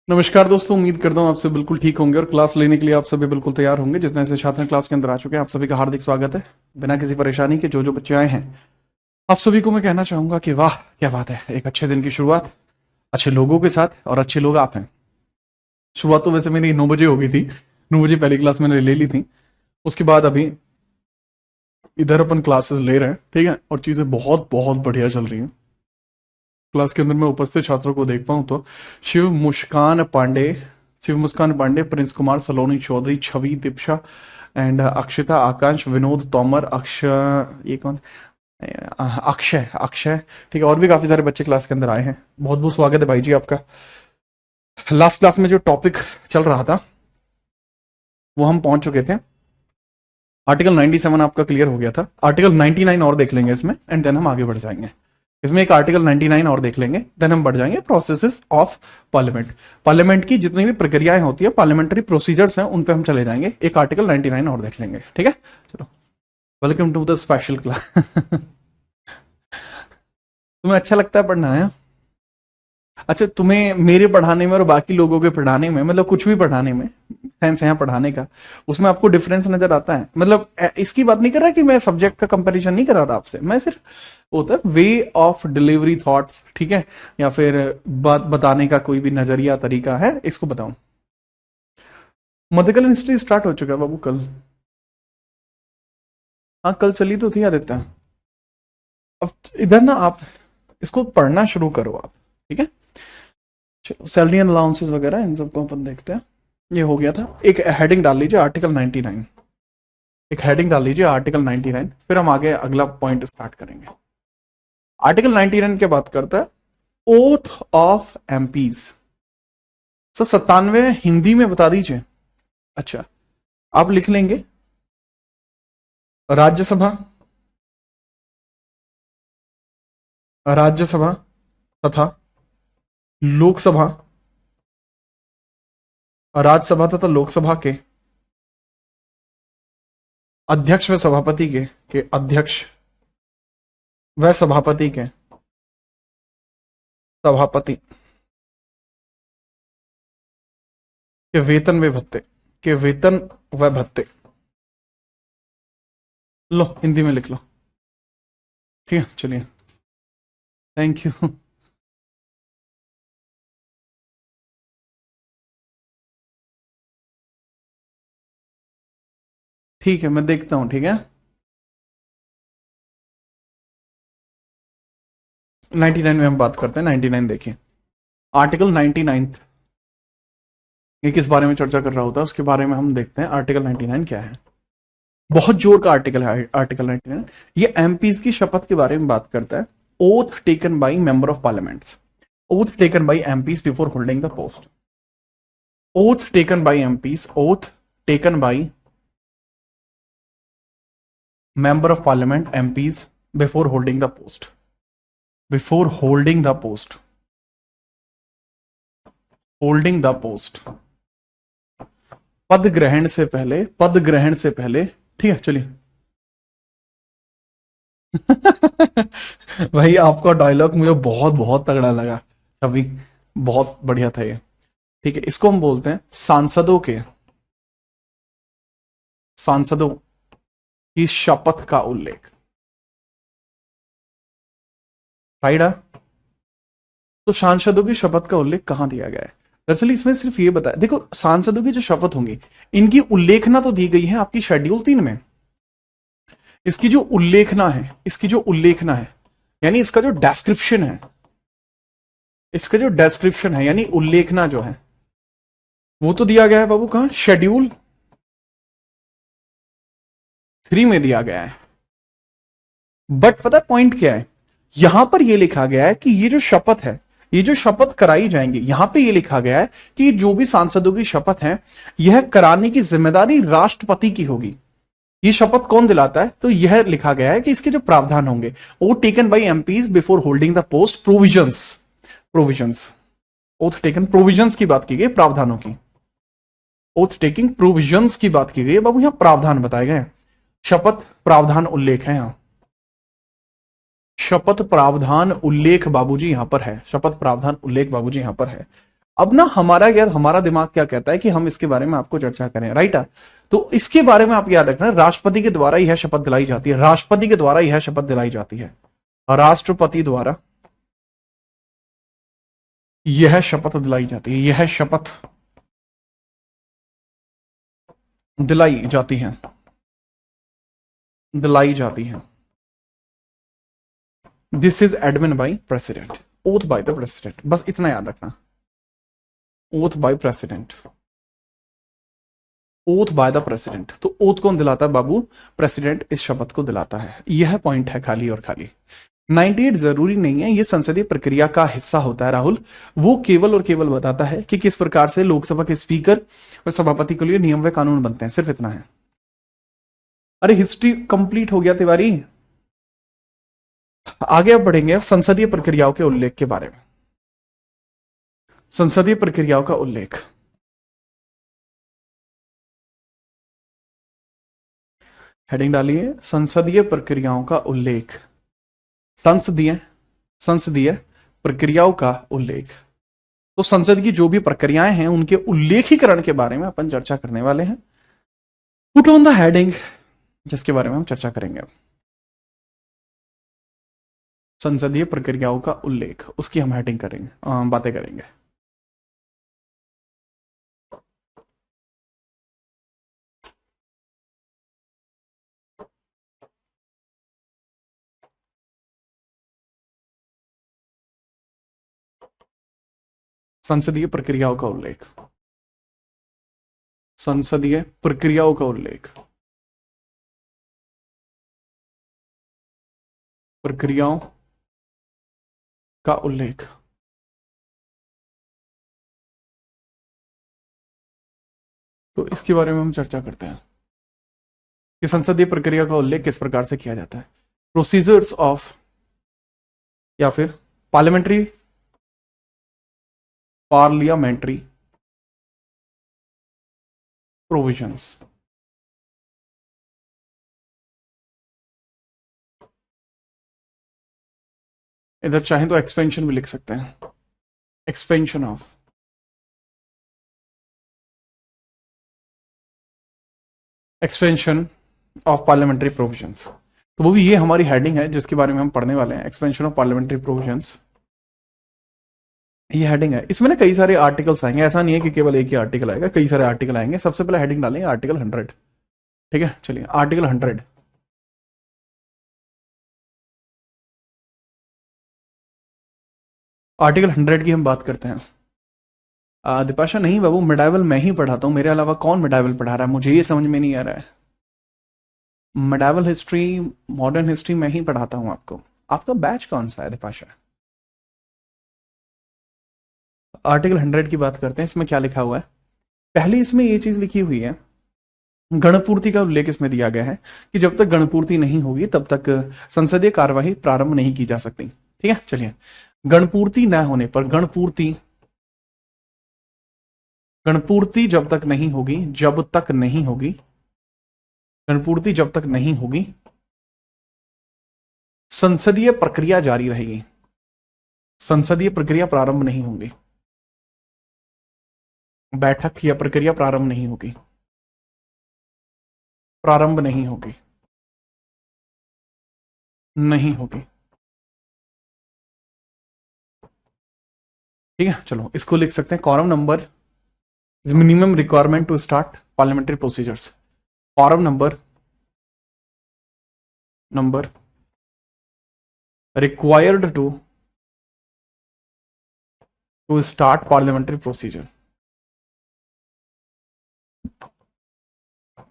नमस्कार दोस्तों, उम्मीद करता हूँ आप सब बिल्कुल ठीक होंगे और क्लास लेने के लिए आप सभी बिल्कुल तैयार होंगे। जितने ऐसे छात्र क्लास के अंदर आ चुके हैं, आप सभी का हार्दिक स्वागत है। बिना किसी परेशानी के जो बच्चे आए हैं, आप सभी को मैं कहना चाहूंगा कि वाह क्या बात है। एक अच्छे दिन की शुरुआत अच्छे लोगों के साथ, और अच्छे लोग आप हैं। शुरुआत तो वैसे मेरी 9 बजे हो गई थी। 9 बजे पहली क्लास मैंने ले ली थी। उसके बाद अभी इधर अपन क्लासेस ले रहे हैं, ठीक है, और चीज़ें बहुत बहुत बढ़िया चल रही हैं। क्लास के अंदर मैं उपस्थित छात्रों को देख पाऊँ तो शिव मुस्कान पांडे शिव मुस्कान पांडे, प्रिंस कुमार, सलोनी चौधरी, छवि, दीक्षा एंड अक्षिता, आकांश, विनोद, तोमर, अक्षय, ये कौन, अक्षय अक्षय, ठीक है। और भी काफी सारे बच्चे क्लास के अंदर आए हैं। बहुत बहुत स्वागत है भाई जी आपका। लास्ट क्लास में जो टॉपिक चल रहा था वो हम पहुंच चुके थे। आर्टिकल 97 आपका क्लियर हो गया था। आर्टिकल 99 और देख लेंगे इसमें, एंड देन हम आगे बढ़ जाएंगे। इसमें एक आर्टिकल 99 और देख लेंगे, देन हम बढ़ जाएंगे प्रोसेसेस ऑफ पार्लियामेंट। पार्लियामेंट की जितनी भी प्रक्रियाएं होती है, पार्लियामेंट्री प्रोसीजर्स हैं, उन पे हम चले जाएंगे। एक आर्टिकल 99 और देख लेंगे, ठीक है। चलो, welcome to the special class. तुम्हें अच्छा लगता है पढ़ना है? अच्छा, तुम्हें मेरे पढ़ाने में और बाकी लोगों के पढ़ाने में, मतलब कुछ भी पढ़ाने में, सेंस है पढ़ाने का, उसमें आपको डिफरेंस नजर आता है? मतलब इसकी बात नहीं कर रहा कि मैं सब्जेक्ट का कंपैरिजन नहीं कर रहा था आपसे, मैं सिर्फ होता है वे ऑफ डिलीवरी थॉट्स, ठीक है, या फिर बात बताने का कोई भी नजरिया तरीका है, इसको बताऊं। मध्यकालीन हिस्ट्री स्टार्ट हो चुका है बाबू कल। हाँ, कल चली तो थी आदित्य। अब इधर ना आप इसको पढ़ना शुरू करो आप, ठीक है। चलो, सैलरी एंड अलाउंसेस वगैरह इन सबको अपन देखते हैं। ये हो गया था। एक हेडिंग डाल लीजिए आर्टिकल 99। एक हेडिंग डाल लीजिए आर्टिकल 99, फिर हम आगे अगला पॉइंट स्टार्ट करेंगे। आर्टिकल 99 की बात करता है oath of MPs. Sir 97 Hindi में बता दीजिए। अच्छा, आप लिख लेंगे राज्यसभा, राज्यसभा तथा लोकसभा, राज्यसभा तथा लोकसभा के अध्यक्ष व सभापति के अध्यक्ष व सभापति के सभापति के वेतन व भत्ते, के वेतन व भत्ते। लो, हिंदी में लिख लो, ठीक है। चलिए, थैंक यू। ठीक है, मैं देखता हूं, ठीक है। 99 में हम बात करते हैं। 99 देखिए, आर्टिकल 99 ये किस बारे में चर्चा कर रहा होता है उसके बारे में हम देखते हैं। आर्टिकल 99 क्या है? बहुत जोर का आर्टिकल है आर्टिकल 99। ये एमपीज की शपथ के बारे में बात करता है। Oath taken by member of parliaments, oath taken by MPs before holding the post, oath taken by MPs, oath taken by member of parliament MPs before holding the post, before holding the post, holding the post, पद ग्रहण से पहले, पद ग्रहण से पहले, ठीक है। चलिए। भाई आपका डायलॉग मुझे बहुत बहुत तगड़ा लगा अभी, बहुत बढ़िया था ये, ठीक है। इसको हम बोलते हैं सांसदों की शपथ का उल्लेख, राइट। तो सांसदों की शपथ का उल्लेख कहां दिया गया है? दरअसल इसमें सिर्फ ये बताया, देखो सांसदों की जो शपथ होंगी, इनकी उल्लेखना तो दी गई है आपकी शेड्यूल 3 में। इसकी जो उल्लेखना है, इसकी जो उल्लेखना है, यानी इसका जो डेस्क्रिप्शन है, इसका जो डेस्क्रिप्शन है यानी उल्लेखना जो है, वो तो दिया गया है बाबू कहां? शेड्यूल 3 में दिया गया है। बट पता पॉइंट क्या है? यहां पर यह लिखा गया है कि ये जो शपथ है, ये जो शपथ कराई जाएंगी, यहां पे ये लिखा गया है कि जो भी सांसदों की शपथ है, यह कराने की जिम्मेदारी राष्ट्रपति की होगी। ये शपथ कौन दिलाता है? तो यह लिखा गया है कि इसके जो प्रावधान होंगे, oath taken by MPs before holding the post, provisions, provisions, oath taken provisions की बात की गई, प्रावधानों की। ओथ टेकिंग प्रोविजंस की बात की गई बाबू, यहां प्रावधान बताए गए। शपथ प्रावधान उल्लेख है यहां, शपथ प्रावधान उल्लेख बाबूजी यहां पर है, शपथ प्रावधान उल्लेख बाबूजी यहां पर है। अब ना हमारा दिमाग क्या कहता है कि हम इसके बारे में आपको चर्चा करें, राइट। तो इसके बारे में आप याद रखना, राष्ट्रपति के द्वारा यह शपथ दिलाई जाती है, राष्ट्रपति के द्वारा यह शपथ दिलाई जाती है, राष्ट्रपति द्वारा यह शपथ दिलाई जाती है, यह शपथ दिलाई जाती है, दिलाई जाती है। This is admin by president, oath by the president, बस इतना याद रखना, oath by president, oath by the president. तो ओथ कौन दिलाता है बाबू? प्रेसिडेंट इस शपथ को दिलाता है। यह पॉइंट है खाली और खाली। 98 जरूरी नहीं है, यह संसदीय प्रक्रिया का हिस्सा होता है राहुल। वो केवल और केवल बताता है कि किस प्रकार से लोकसभा के स्पीकर और सभापति के लिए नियम व कानून बनते हैं, सिर्फ इतना है। अरे हिस्ट्री कंप्लीट हो गया तिवारी, आगे अब बढ़ेंगे संसदीय प्रक्रियाओं के उल्लेख के बारे में। संसदीय प्रक्रियाओं का उल्लेख, हेडिंग डालिए, संसदीय प्रक्रियाओं का उल्लेख, संसदीय संसदीय प्रक्रियाओं का उल्लेख। तो संसद की जो भी प्रक्रियाएं हैं उनके उल्लेखीकरण के बारे में अपन चर्चा करने वाले हैं। पुट ऑन द हेडिंग, जिसके बारे में हम चर्चा करेंगे अब, संसदीय प्रक्रियाओं का उल्लेख, उसकी हम हेडिंग करेंगे, बातें करेंगे। संसदीय प्रक्रियाओं का उल्लेख, संसदीय प्रक्रियाओं का उल्लेख, प्रक्रियाओं का उल्लेख। तो इसके बारे में हम चर्चा करते हैं कि संसदीय प्रक्रिया का उल्लेख किस प्रकार से किया जाता है। प्रोसीजर्स ऑफ, या फिर पार्लियामेंट्री पार्लियामेंट्री प्रोविजंस। इधर चाहें तो एक्सपेंशन भी लिख सकते हैं, expansion of, expansion of parliamentary provisions. तो वो भी ये हमारी हेडिंग है जिसके बारे में हम पढ़ने वाले हैं, एक्सपेंशन ऑफ पार्लियामेंट्री प्रोविजंस। ये हेडिंग है, इसमें ना कई सारे आर्टिकल्स आएंगे, ऐसा नहीं है कि केवल एक ही आर्टिकल आएगा, कई सारे आर्टिकल आएंगे। सबसे पहले हेडिंग डालेंगे आर्टिकल 100, ठीक है। चलिए आर्टिकल 100, आर्टिकल 100 की हम बात करते हैं। दिपाशा नहीं बाबू, मिडाइवल मैं ही पढ़ाता हूँ, मेरे अलावा कौन मिडाइवल पढ़ा रहा है, मुझे ये समझ में नहीं आ रहा है। मिडाइवल हिस्ट्री, मॉडर्न हिस्ट्री मैं ही पढ़ाता हूँ आपको। आपका बैच कौन सा है दिपाशा? आर्टिकल 100 की बात करते हैं, इसमें क्या लिखा हुआ है। पहले इसमें ये चीज लिखी हुई है, गणपूर्ति का उल्लेख इसमें दिया गया है कि जब तक गणपूर्ति नहीं होगी तब तक संसदीय कार्यवाही प्रारंभ नहीं की जा सकती, ठीक है। चलिए, गणपूर्ति न होने पर, गणपूर्ति गणपूर्ति जब तक नहीं होगी, जब तक नहीं होगी, गणपूर्ति जब तक नहीं होगी, संसदीय प्रक्रिया जारी रहेगी, संसदीय प्रक्रिया प्रारंभ नहीं होगी, बैठक या प्रक्रिया प्रारंभ नहीं होगी, प्रारंभ नहीं होगी, नहीं होगी, ठीक है। चलो इसको लिख सकते हैं, quorum number is minimum requirement to start parliamentary procedures. Quorum number required to start parliamentary procedure,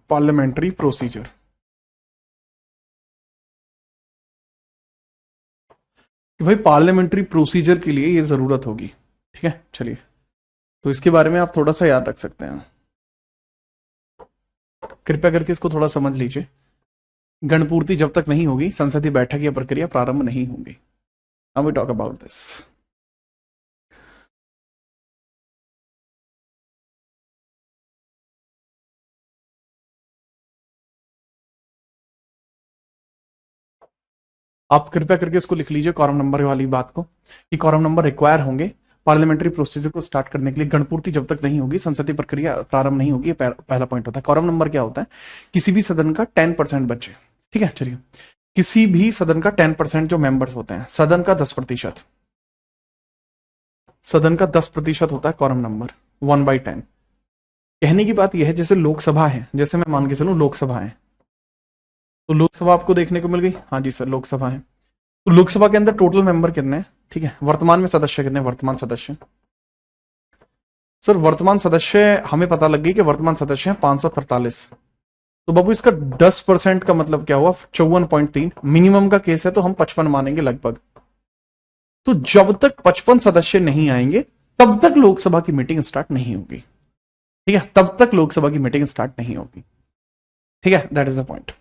parliamentary procedure। कि भाई पार्लियामेंट्री प्रोसीजर के लिए ये जरूरत होगी, ठीक है। चलिए, तो इसके बारे में आप थोड़ा सा याद रख सकते हैं, कृपया करके इसको थोड़ा समझ लीजिए। गणपूर्ति जब तक नहीं होगी, संसदीय बैठक या प्रक्रिया प्रारंभ नहीं होगी। Now we talk about this. आप कृपया करके इसको लिख लीजिए, कॉरम नंबर वाली बात को, कि कॉरम नंबर रिक्वायर होंगे पार्लियामेंट्री प्रोसीजर को स्टार्ट करने के लिए गणपूर्ति जब तक नहीं होगी, संसदीय प्रक्रिया प्रारंभ नहीं होगी। पहला पॉइंट होता है। कॉरम नंबर क्या होता है? किसी भी सदन का 10% बच्चे, ठीक है, चलिए, किसी भी सदन का 10% जो मेंबर्स होते हैं, सदन का 10%, सदन का 10% होता है कॉरम नंबर 1/10। कहने की बात यह है जैसे लोकसभा है, जैसे मैं मान के चलूं लोकसभा है, तो लोकसभा आपको देखने को मिल गई, हाँ जी सर लोकसभा है, तो लोकसभा के अंदर टोटल मेंबर कितने हैं? ठीक है, वर्तमान में सदस्य कितने? वर्तमान सदस्य, सर वर्तमान सदस्य हमें पता लग गई कि वर्तमान सदस्य हैं 543। तो बाबू इसका 10% का मतलब क्या हुआ? 54.3। मिनिमम का केस है तो हम 55 मानेंगे लगभग। तो जब तक 55 सदस्य नहीं आएंगे तब तक लोकसभा की मीटिंग स्टार्ट नहीं होगी। ठीक है, तब तक लोकसभा की मीटिंग स्टार्ट नहीं होगी। ठीक है, that is the point.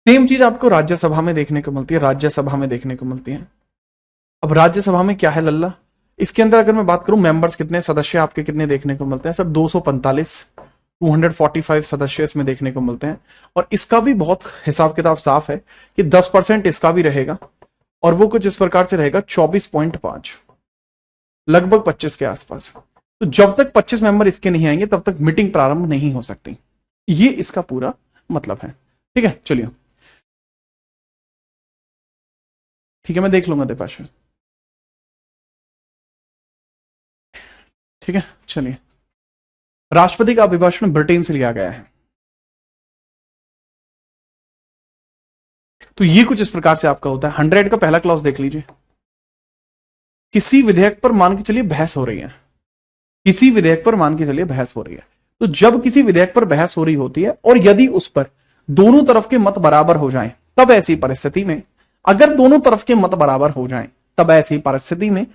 Same चीज आपको राज्यसभा में देखने को मिलती है, राज्यसभा में देखने को मिलती है। अब राज्यसभा में क्या है लल्ला? इसके अंदर अगर मैं बात करूं मेंबर्स कितने, सदस्य आपके कितने देखने को मिलते हैं? सर 245, 245 सदस्य इसमें देखने को मिलते हैं। और इसका भी बहुत हिसाब किताब साफ है कि 10% इसका भी रहेगा, और वो कुछ इस प्रकार से रहेगा 24.5, लगभग 25 के आसपास। तो जब तक 25 मेंबर इसके नहीं आएंगे तब तक मीटिंग प्रारंभ नहीं हो सकती। ये इसका पूरा मतलब है। ठीक है, चलिए, ठीक है, मैं देख लूंगा दीपाशा। ठीक है, चलिए, राष्ट्रपति का अभिभाषण ब्रिटेन से लिया गया है। तो ये कुछ इस प्रकार से आपका होता है। 100 का पहला क्लॉज देख लीजिए। किसी विधेयक पर मान के चलिए बहस हो रही है, किसी विधेयक पर मान के चलिए बहस हो रही है। तो जब किसी विधेयक पर बहस हो रही होती है और यदि उस पर दोनों तरफ के मत बराबर हो जाएं, तब ऐसी परिस्थिति में, अगर दोनों तरफ के मत बराबर हो जाएं, तब ऐसी परिस्थिति में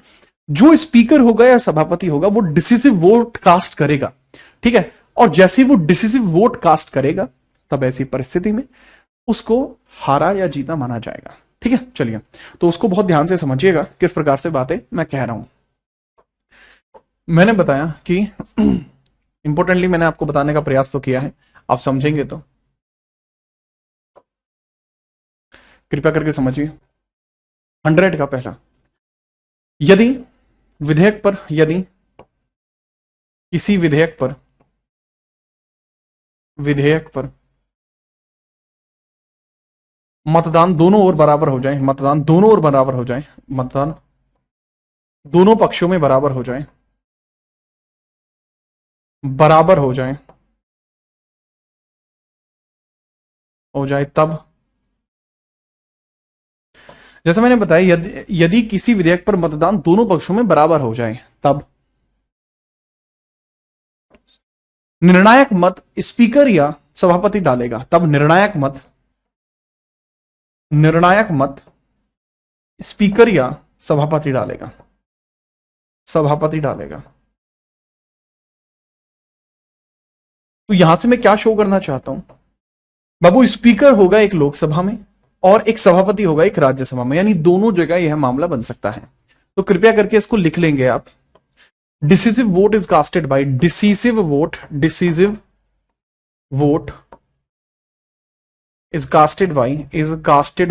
जो स्पीकर होगा या सभापति होगा वो डिसिसिव वोट कास्ट करेगा। ठीक है, और जैसे वो डिसिसिव वोट कास्ट करेगा तब ऐसी परिस्थिति में उसको हारा या जीता माना जाएगा। ठीक है, चलिए, तो उसको बहुत ध्यान से समझिएगा किस प्रकार से बातें मैं कह रहा हूं। मैंने बताया कि इंपॉर्टेंटली मैंने आपको बताने का प्रयास तो किया है, आप समझेंगे तो कृपया करके समझिए। 100 का पहला, यदि विधेयक पर, यदि किसी विधेयक पर मतदान दोनों ओर बराबर हो जाए, मतदान दोनों ओर बराबर हो जाए, मतदान दोनों पक्षों में बराबर हो जाए, बराबर हो जाए, तब, जैसा मैंने बताया, यदि किसी विधेयक पर मतदान दोनों पक्षों में बराबर हो जाए, तब निर्णायक मत स्पीकर या सभापति डालेगा। तब निर्णायक मत स्पीकर या सभापति डालेगा, तो यहां से मैं क्या शो करना चाहता हूं बाबू, स्पीकर होगा एक लोकसभा में और एक सभापति होगा एक राज्यसभा में, यानी दोनों जगह यह मामला बन सकता है। तो कृपया करके इसको लिख लेंगे आप। Decisive vote is casted by, decisive vote is casted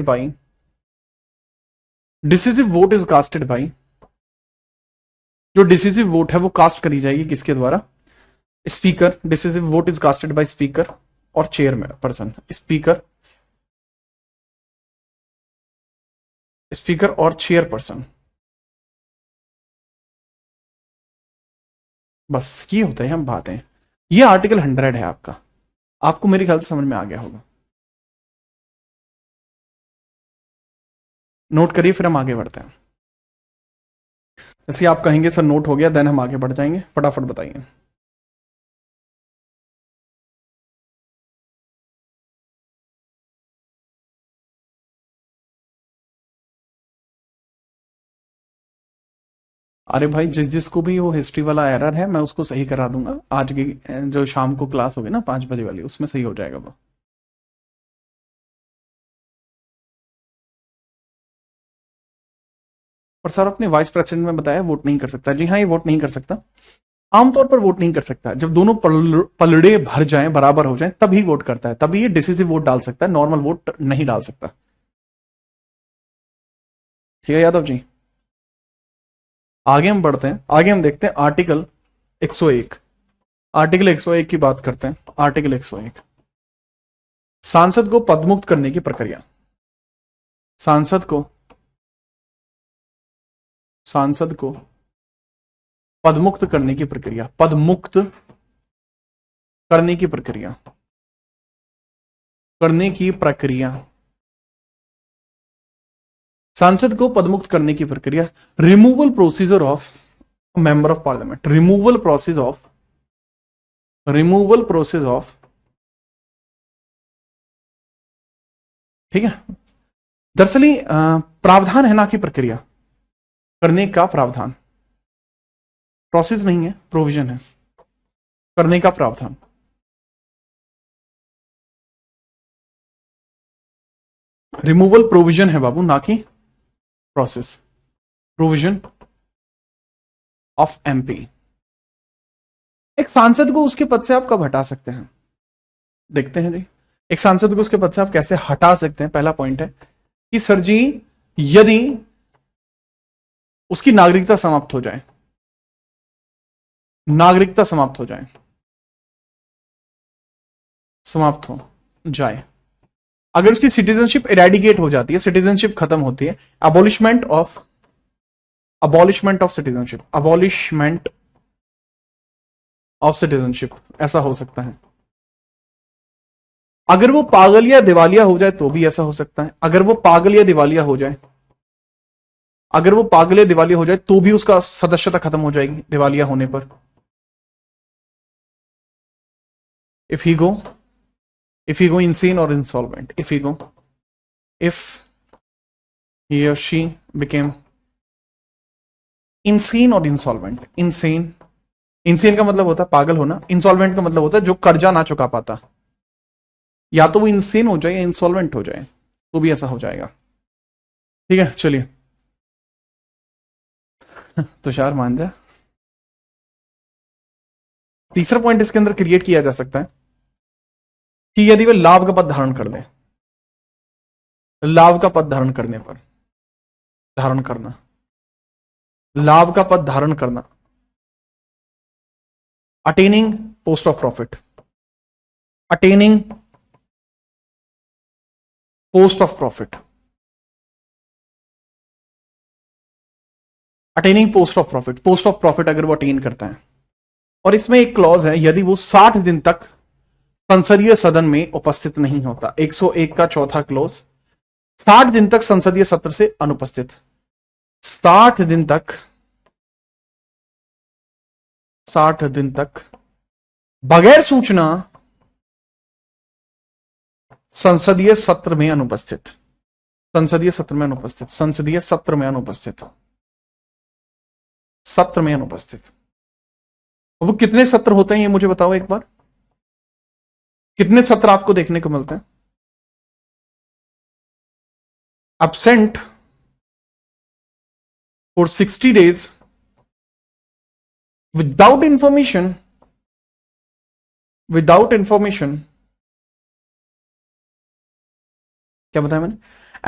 by, decisive vote is casted by, जो डिसिसिव वोट है वो कास्ट करी जाएगी किसके द्वारा? Speaker. Decisive vote is casted by speaker और चेयरपर्सन, स्पीकर और चेयरपर्सन। बस ये होता है, हम बातें, ये आर्टिकल 100 है आपका, आपको मेरे ख्याल से समझ में आ गया होगा। नोट करिए, फिर हम आगे बढ़ते हैं। जैसे आप कहेंगे सर नोट हो गया, देन हम आगे बढ़ जाएंगे। फटाफट बताइए। अरे भाई, जिसको भी वो हिस्ट्री वाला एरर है मैं उसको सही करा दूंगा। आज की जो शाम को क्लास होगी ना 5 बजे वाली, उसमें सही हो जाएगा वो। और सर अपने वाइस प्रेसिडेंट में बताया वोट नहीं कर सकता। जी हाँ, ये वोट नहीं कर सकता, आमतौर पर वोट नहीं कर सकता। जब दोनों पलड़े भर जाएं, बराबर हो जाएं, तभी वोट करता है, तभी ये डिसिसिव वोट डाल सकता है, नॉर्मल वोट नहीं डाल सकता। ठीक है यादव जी। आगे हम बढ़ते हैं, आगे हम देखते हैं आर्टिकल 101। आर्टिकल 101 की बात करते हैं। आर्टिकल 101, सांसद को पदमुक्त करने की प्रक्रिया। सांसद को पदमुक्त करने की प्रक्रिया। पदमुक्त करने की प्रक्रिया। सांसद को पदमुक्त करने की प्रक्रिया। Removal procedure of member of parliament. Removal process of, ठीक है। दरअसल प्रावधान है ना कि प्रक्रिया, करने का प्रावधान। प्रोसेस नहीं है, प्रोविजन है, करने का प्रावधान। रिमूवल प्रोविजन है बाबू, ना कि प्रोसेस। Provision of MP. एक सांसद को उसके पद से आप कब हटा सकते हैं, देखते हैं जी। एक सांसद को उसके पद से आप कैसे हटा सकते हैं। पहला पॉइंट है कि सर जी, यदि उसकी नागरिकता समाप्त हो जाए, अगर उसकी सिटीजनशिप इरेडिकेट हो जाती है, सिटीजनशिप खत्म होती है, अबॉलिशमेंट ऑफ सिटीजनशिप, ऐसा हो सकता है। अगर वो पागल या दिवालिया हो जाए तो भी ऐसा हो सकता है। अगर वो पागल या दिवालिया हो जाए तो भी उसका सदस्यता खत्म हो जाएगी दिवालिया होने पर। If he go insane or insolvent, if he or she became insane or insolvent। insane का मतलब होता है पागल होना, इंसॉल्वेंट का मतलब होता है जो कर्जा ना चुका पाता। या तो वो इंसेन हो जाए या इंसॉल्वेंट हो जाए, तो भी ऐसा हो जाएगा। ठीक है, चलिए। तुषार मान जा। तीसरा पॉइंट इसके अंदर क्रिएट किया जा सकता है कि यदि वे लाभ का पद धारण कर ले, लाभ का पद धारण करने पर, लाभ का पद धारण करना, attaining post of profit, attaining post of profit, post of profit अगर वो अटेन करता है। और इसमें एक क्लॉज है, यदि वो 60 दिन तक संसदीय सदन में उपस्थित नहीं होता। 101 का चौथा क्लॉज, 60 दिन तक संसदीय सत्र से अनुपस्थित। 60 दिन तक बगैर सूचना संसदीय सत्र में अनुपस्थित। वो कितने सत्र होते हैं ये मुझे बताओ एक बार। कितने सत्र आपको देखने को मिलते हैं? absent for 60 days without information क्या बताया मैंने?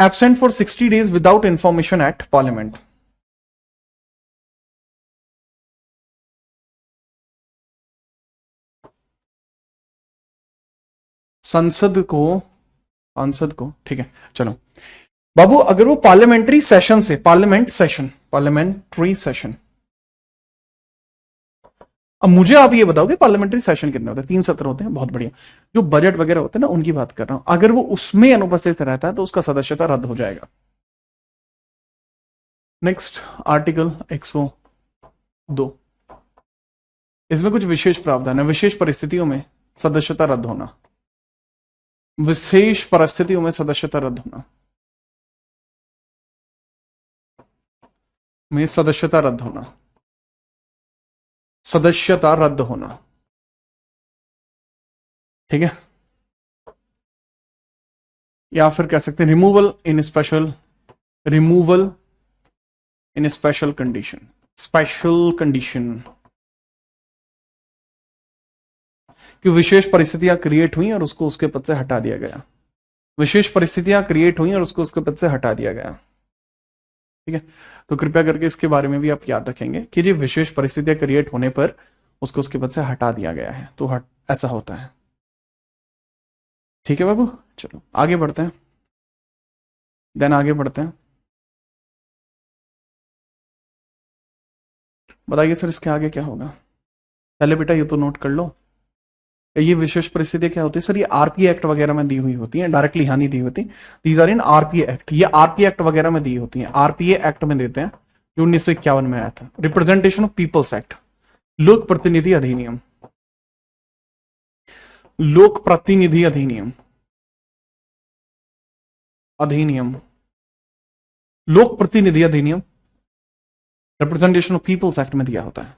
absent for 60 days without information at parliament। सांसद को, ठीक है चलो बाबू, अगर वो पार्लियामेंट्री सेशन से, पार्लियामेंट्री सेशन, अब मुझे आप ये बताओ कि पार्लियामेंट्री सेशन कितने होते हैं? 3 सत्र होते हैं, बहुत बढ़िया। जो बजट वगैरह होते हैं ना, उनकी बात कर रहा हूं। अगर वो उसमें अनुपस्थित रहता है तो उसका सदस्यता रद्द हो जाएगा। नेक्स्ट, आर्टिकल 102, इसमें कुछ विशेष प्रावधान है। विशेष परिस्थितियों में सदस्यता रद्द होना, सदस्यता रद्द होना, ठीक है। या फिर कह सकते हैं रिमूवल इन स्पेशल कंडीशन, कि विशेष परिस्थितियां क्रिएट हुई और उसको उसके पद से हटा दिया गया। ठीक है, तो कृपया करके इसके बारे में भी आप याद रखेंगे कि जो विशेष परिस्थितियां क्रिएट होने पर उसको उसके पद से हटा दिया गया है, तो ऐसा होता है। ठीक है बाबू, चलो आगे बढ़ते हैं। देन आगे बढ़ते हैं। बताइए सर इसके आगे क्या होगा। पहले बेटा ये तो नोट कर लो, ये विशेष परिस्थितियां क्या होती है सर, ये आरपीए एक्ट वगैरह में दी हुई होती है, डायरेक्टली यहाँ नहीं दी होती। These are in RPA act, ये आरपीए एक्ट वगैरह में दी होती है, आरपीए एक्ट में देते हैं जो 1951 में आया था। रिप्रेजेंटेशन ऑफ पीपल्स एक्ट, लोक प्रतिनिधि अधिनियम, लोक प्रतिनिधि अधिनियम, अधिनियम, लोक प्रतिनिधि अधिनियम रिप्रेजेंटेशन ऑफ पीपल्स एक्ट में दिया होता है।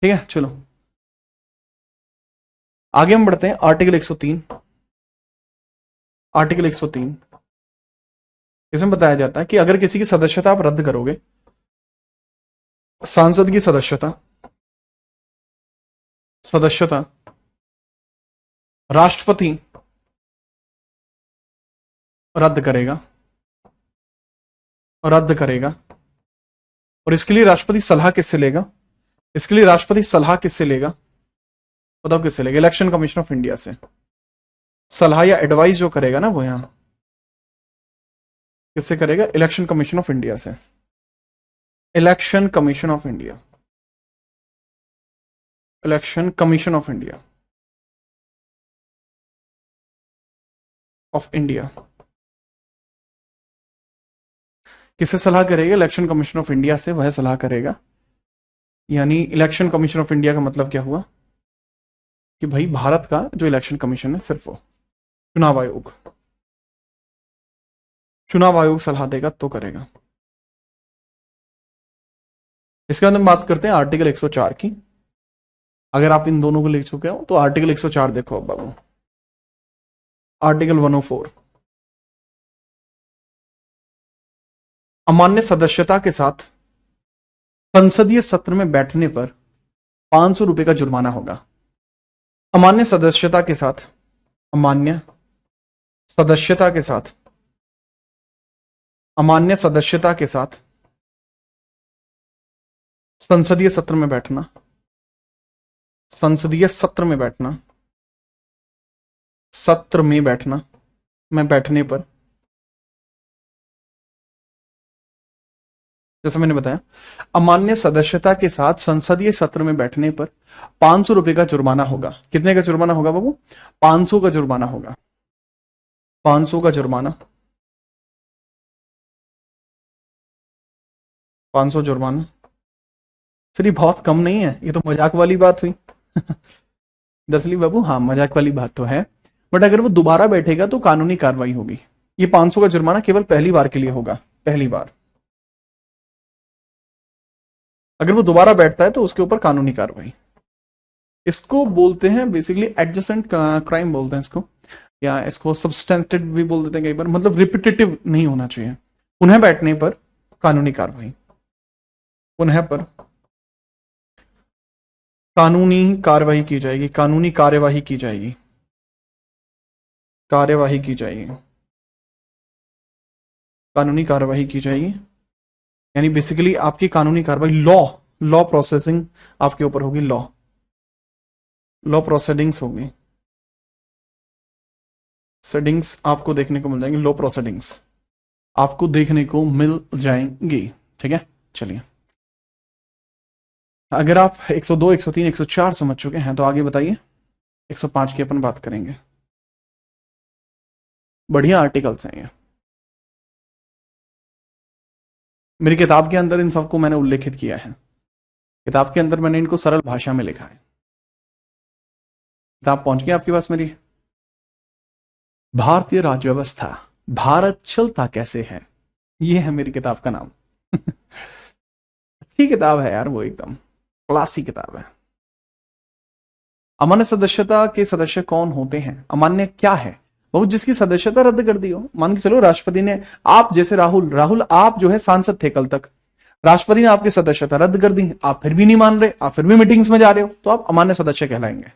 ठीक है, चलो आगे हम बढ़ते हैं। आर्टिकल 103, आर्टिकल 103 इसमें बताया जाता है कि अगर किसी की सदस्यता आप रद्द करोगे, सांसद की सदस्यता, सदस्यता राष्ट्रपति रद्द करेगा, रद्द करेगा। और इसके लिए राष्ट्रपति सलाह किससे लेगा, इसके लिए राष्ट्रपति सलाह किससे लेगा, बताओ किससे लेगा, इलेक्शन कमीशन ऑफ इंडिया से। सलाह या एडवाइस जो करेगा ना वो यहां किससे करेगा, इलेक्शन कमीशन ऑफ इंडिया से। Election commission of India, election commission of India, of India किससे सलाह करेगा, इलेक्शन कमीशन ऑफ इंडिया से वह सलाह करेगा। यानी इलेक्शन कमीशन ऑफ इंडिया का मतलब क्या हुआ कि भाई भारत का जो इलेक्शन कमीशन है सिर्फ वो चुनाव आयोग, चुनाव आयोग सलाह देगा तो करेगा। इसके बाद हम बात करते हैं आर्टिकल 104 की। अगर आप इन दोनों को लिख चुके हो तो आर्टिकल 104 देखो अब बाबू। आर्टिकल 104, अमान्य सदस्यता के साथ संसदीय सत्र में बैठने पर 500 रुपए का जुर्माना होगा। अमान्य सदस्यता के साथ, अमान्य सदस्यता के साथ, अमान्य सदस्यता के साथ संसदीय सत्र में बैठना, संसदीय सत्र में बैठना, सत्र में बैठना, में बैठने पर, जैसा मैंने बताया, अमान्य सदस्यता के साथ संसदीय सत्र में बैठने पर 500 रुपए का जुर्माना होगा। कितने का जुर्माना होगा बाबू, 500 का जुर्माना होगा, 500 का जुर्माना, 500 जुर्माना। सर ये बहुत कम नहीं है, ये तो मजाक वाली बात हुई। दरअसली बाबू हाँ मजाक वाली बात तो है, बट अगर वो दोबारा बैठेगा तो कानूनी कार्रवाई होगी। ये 500 का जुर्माना केवल पहली बार के लिए होगा, पहली बार। अगर वो दोबारा बैठता है तो उसके ऊपर कानूनी कार्रवाई। इसको बोलते हैं बेसिकली एडजेसेंट क्राइम बोलते हैं इसको, या इसको सब्सटेंटिव भी बोल देते हैं कई बार, मतलब रिपीटेटिव नहीं होना चाहिए। पुनः बैठने पर कानूनी कार्रवाई, पुनः पर कानूनी कार्रवाई की जाएगी, कानूनी कार्यवाही की जाएगी, कार्यवाही की जाएगी, कानूनी कार्यवाही की जाएगी। यानी बेसिकली आपकी कानूनी कार्रवाई, लॉ, लॉ प्रोसेसिंग आपके ऊपर होगी, लॉ, लॉ प्रोसीडिंग्स होगी, सेटिंग्स आपको देखने को मिल जाएंगी, लॉ प्रोसीडिंग्स आपको देखने को मिल जाएंगी। ठीक है, चलिए अगर आप 102, 103, 104 समझ चुके हैं तो आगे बताइए 105 की अपन बात करेंगे। बढ़िया आर्टिकल्स हैं ये, मेरी किताब के अंदर इन सबको मैंने उल्लेखित किया है, किताब के अंदर मैंने इनको सरल भाषा में लिखा है। किताब पहुंच गई आपके पास मेरी, भारतीय राज्य व्यवस्था, भारत चलता कैसे है, ये है मेरी किताब का नाम। अच्छी किताब है यार, वो एकदम क्लासी किताब है। अमान्य सदस्यता के सदस्य कौन होते हैं, अमान्य क्या है, बहुत जिसकी सदस्यता रद्द कर दी हो। मान के चलो राष्ट्रपति ने, आप जैसे राहुल, राहुल आप जो है सांसद थे कल तक, राष्ट्रपति ने आपकी सदस्यता रद्द कर दी, आप फिर भी नहीं मान रहे, आप फिर भी मीटिंग्स में जा रहे हो, तो आप अमान्य सदस्य कहलाएंगे।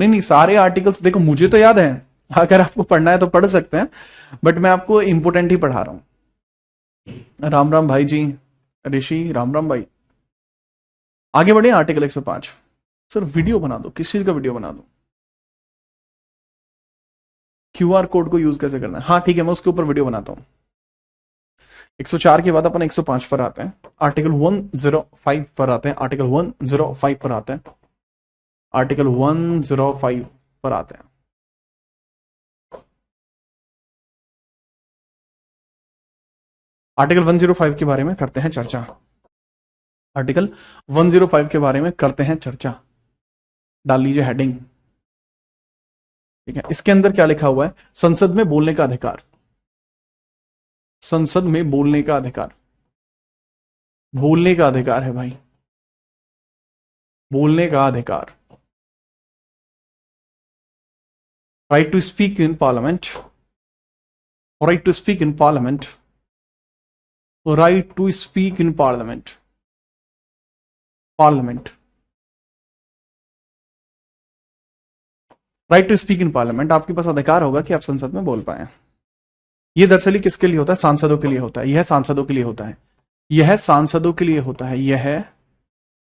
नहीं नहीं, सारे आर्टिकल्स देखो मुझे तो याद है, अगर आपको पढ़ना है तो पढ़ सकते हैं, बट मैं आपको इंपोर्टेंट ही पढ़ा रहा हूं। राम राम भाई जी, ऋषि राम राम भाई। आगे बढ़े, आर्टिकल 105। सर वीडियो बना दो, किस चीज का वीडियो बना दो? क्यूआर कोड को यूज कैसे करना है? हाँ ठीक है, मैं उसके ऊपर वीडियो बनाता हूँ। 104 के बाद अपन 105 पर आते हैं, आर्टिकल 105 पर आते हैं, आर्टिकल 105 पर आते हैं, आर्टिकल 105 पर आते हैं। आर्टिकल 105 के बारे में करते हैं चर्चा। आर्टिकल 105 के बारे में करते हैं चर्चा। डाल लीजिए हेडिंग। ठीक है, इसके अंदर क्या लिखा हुआ है? संसद में बोलने का अधिकार। संसद में बोलने का अधिकार, बोलने का अधिकार है भाई, बोलने का अधिकार। Right to speak in parliament, right to speak in parliament, right to speak in parliament, parliament, right to speak in parliament. आपके पास अधिकार होगा कि आप संसद में बोल पाए। यह दरअसल किसके लिए होता है? सांसदों के लिए होता है। यह सांसदों के लिए होता है, यह सांसदों के लिए होता है, यह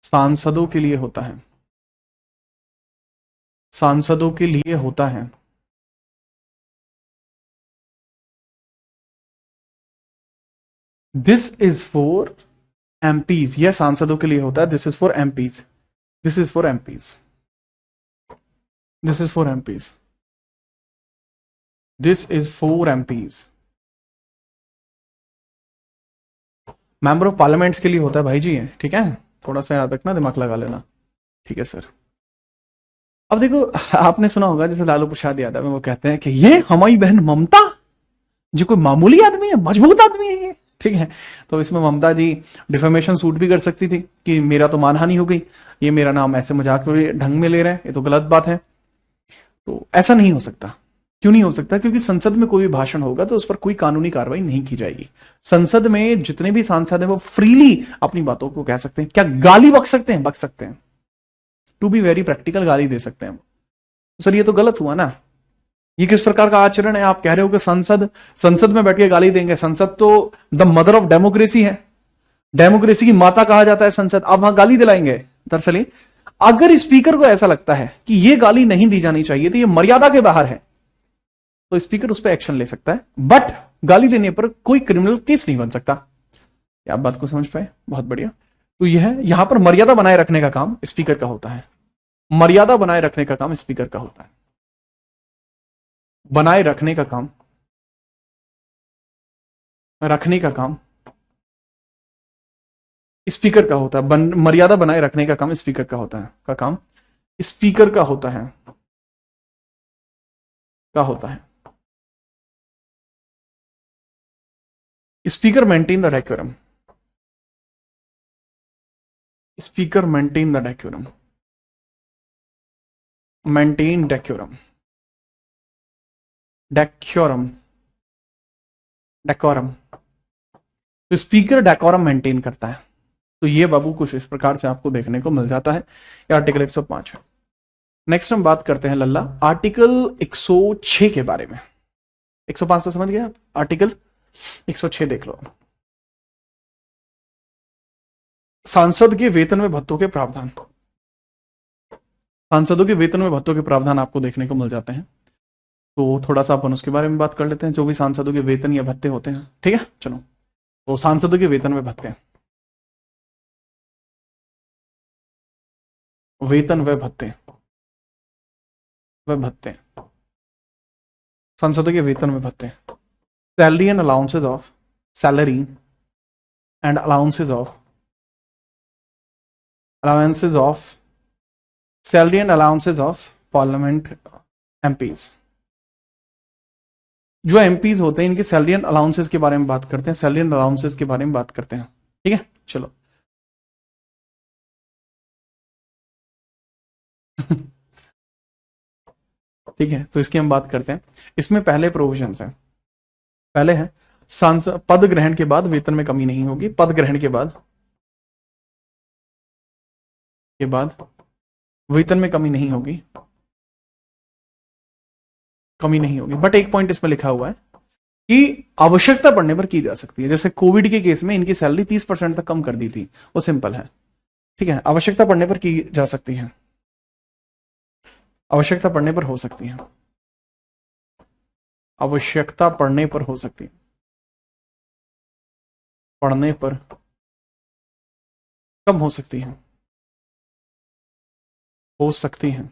सांसदों के लिए होता है, सांसदों के लिए होता है। दिस इज फॉर एमपीज, यह सांसदों के लिए होता है। This is for MPs, this is for MPs, this is for MPs, this is for MPs. Member of parliaments के लिए होता है भाई जी, ठीक है, थोड़ा सा याद रखना, दिमाग लगा लेना। ठीक है सर। अब देखो, आपने सुना होगा जैसे लालू प्रसाद यादव है, वो कहते हैं कि ये हमारी बहन ममता, जो कोई मामूली आदमी है, मजबूत आदमी है ये, ठीक है। तो इसमें ममता जी डिफेमेशन सूट भी कर सकती थी कि मेरा तो मानहानि हो गई, ये मेरा नाम ऐसे मजाक ढंग में ले रहे हैं, ये तो गलत बात है। तो ऐसा नहीं हो सकता। क्यों नहीं हो सकता? क्योंकि संसद में कोई भी भाषण होगा तो उस पर कोई कानूनी कार्रवाई नहीं की जाएगी। संसद में जितने भी सांसद हैं वो फ्रीली अपनी बातों को कह सकते हैं। क्या गाली बक सकते हैं? बक सकते हैं। टू बी वेरी प्रैक्टिकल, गाली दे सकते हैं। तो सर ये तो गलत हुआ ना, ये किस प्रकार का आचरण है? आप कह रहे हो कि संसद में बैठ के गाली देंगे। संसद तो द मदर ऑफ डेमोक्रेसी है, डेमोक्रेसी की माता कहा जाता है संसद, आप वहां गाली दिलाएंगे? दरअसल अगर स्पीकर को ऐसा लगता है कि ये गाली नहीं दी जानी चाहिए, तो ये मर्यादा के बाहर है, तो स्पीकर उस पर एक्शन ले सकता है, बट गाली देने पर कोई क्रिमिनल केस नहीं बन सकता। क्या आप बात को समझ पाए? बहुत बढ़िया। तो यह यहां पर मर्यादा बनाए रखने का काम स्पीकर का होता है, मर्यादा बनाए रखने का काम स्पीकर का होता है, बनाए रखने का काम, रखने का काम स्पीकर का होता है। मर्यादा बनाए रखने का काम स्पीकर का होता है, का काम स्पीकर का होता है, का होता है। Speaker maintain the decorum, speaker maintain the decorum, maintain decorum, decorum, decorum. तो स्पीकर डेकोरम मेंटेन करता है। तो ये बाबू कुछ इस प्रकार से आपको देखने को मिल जाता है। ये आर्टिकल 105 है। नेक्स्ट हम बात करते हैं लल्ला आर्टिकल 106 के बारे में। 105 तो समझ गए आप, आर्टिकल 106 देख लो। सांसद के वेतन में भत्तों के प्रावधान, सांसदों के वेतन में भत्तों के प्रावधान आपको देखने को मिल जाते हैं। तो थोड़ा सा अपन उसके बारे में बात कर लेते हैं, जो भी सांसदों के वेतन या भत्ते होते हैं। ठीक है, चलो। तो सांसदों के वेतन में भत्ते, वेतन व भत्ते, व भत्ते, सांसदों के वेतन में भत्ते, salary and allowances of, salary and allowances of, allowances of, salary and allowances of parliament MPs. जो एमपीज होते हैं इनके सैलरी एंड अलाउंसेस के बारे में बात करते हैं, सैलरी एंड अलाउंसेस के बारे में बात करते हैं। ठीक है, चलो। ठीक है, तो इसकी हम बात करते हैं। इसमें पहले प्रोविजंस हैं। पहले है सांसद पद ग्रहण के बाद वेतन में कमी नहीं होगी। पद ग्रहण के बाद वेतन में कमी नहीं होगी। कमी नहीं होगी। बट एक पॉइंट इसमें लिखा हुआ है कि आवश्यकता पड़ने पर की जा सकती है। जैसे कोविड के केस में इनकी सैलरी 30% तक कम कर दी थी, वो सिंपल है। ठीक है, आवश्यकता पड़ने पर की जा सकती है, आवश्यकता पड़ने पर हो सकती है, आवश्यकता पड़ने पर हो सकती है, पढ़ने पर कम हो सकती है, हो सकती है।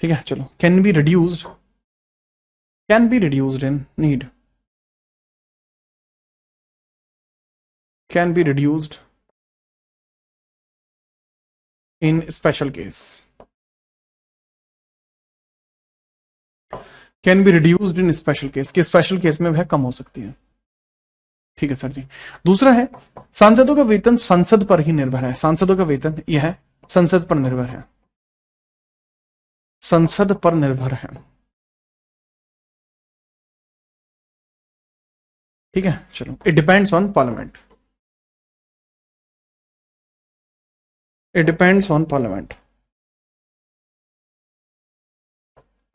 ठीक है, चलो। Can be reduced in need, can be reduced in special case, can be reduced in special case, कि स्पेशल केस में वह कम हो सकती है। ठीक है सर जी। दूसरा है, सांसदों का वेतन संसद पर ही निर्भर है। सांसदों का वेतन यह संसद पर निर्भर है, संसद पर निर्भर है। ठीक है, चलो। It depends on parliament, it depends on parliament,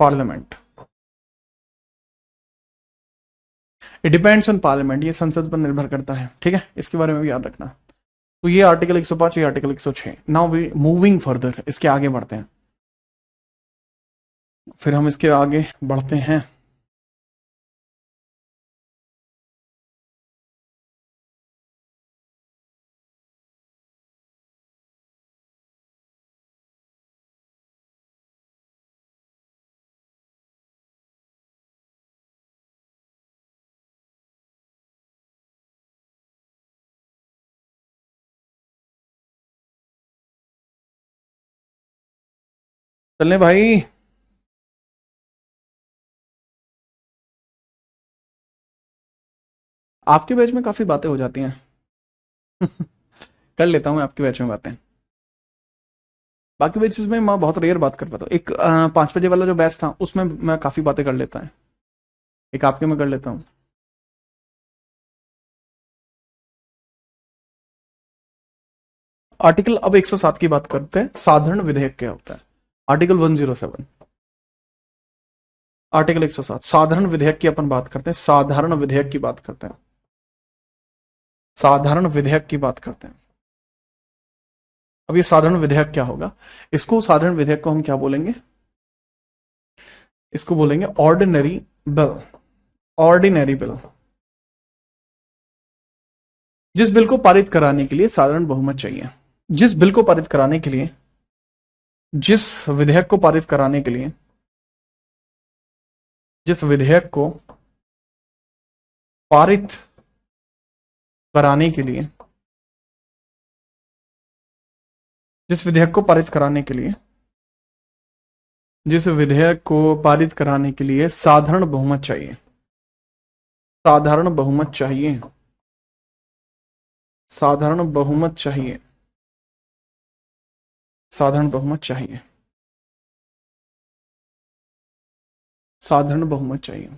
parliament, it depends on parliament, ये संसद पर निर्भर करता है। ठीक है, इसके बारे में भी याद रखना। तो ये आर्टिकल 105, ये article 106। Now we moving further, इसके आगे बढ़ते हैं, फिर हम इसके आगे बढ़ते हैं। चलने भाई। आपके बैच में काफी बातें हो जाती हैं। कर लेता हूँ मैं आपके बैच में बातें, बाकी बैचेस में मैं बहुत रेयर बात कर पाता हूँ। एक 5 बजे वाला जो बैच था उसमें मैं काफी बातें कर लेता है, एक आपके में कर लेता हूँ। आर्टिकल अब 107 की बात करते हैं, साधारण विधेयक क्या होता है। आर्टिकल 107, आर्टिकल 107 साधारण विधेयक की अपन बात करते हैं, साधारण विधेयक की बात करते हैं, साधारण विधेयक की बात करते हैं। अब ये साधारण विधेयक क्या होगा, इसको साधारण विधेयक को हम क्या बोलेंगे, इसको बोलेंगे ऑर्डिनरी बिल, ऑर्डिनरी बिल। जिस बिल को पारित कराने के लिए साधारण बहुमत चाहिए, जिस बिल को पारित कराने के लिए, जिस विधेयक को पारित कराने के लिए, जिस विधेयक को पारित कराने के लिए, जिस विधेयक को पारित कराने के लिए, जिस विधेयक को पारित कराने के लिए साधारण बहुमत चाहिए, साधारण बहुमत चाहिए, साधारण बहुमत चाहिए, साधारण बहुमत चाहिए, साधारण बहुमत चाहिए।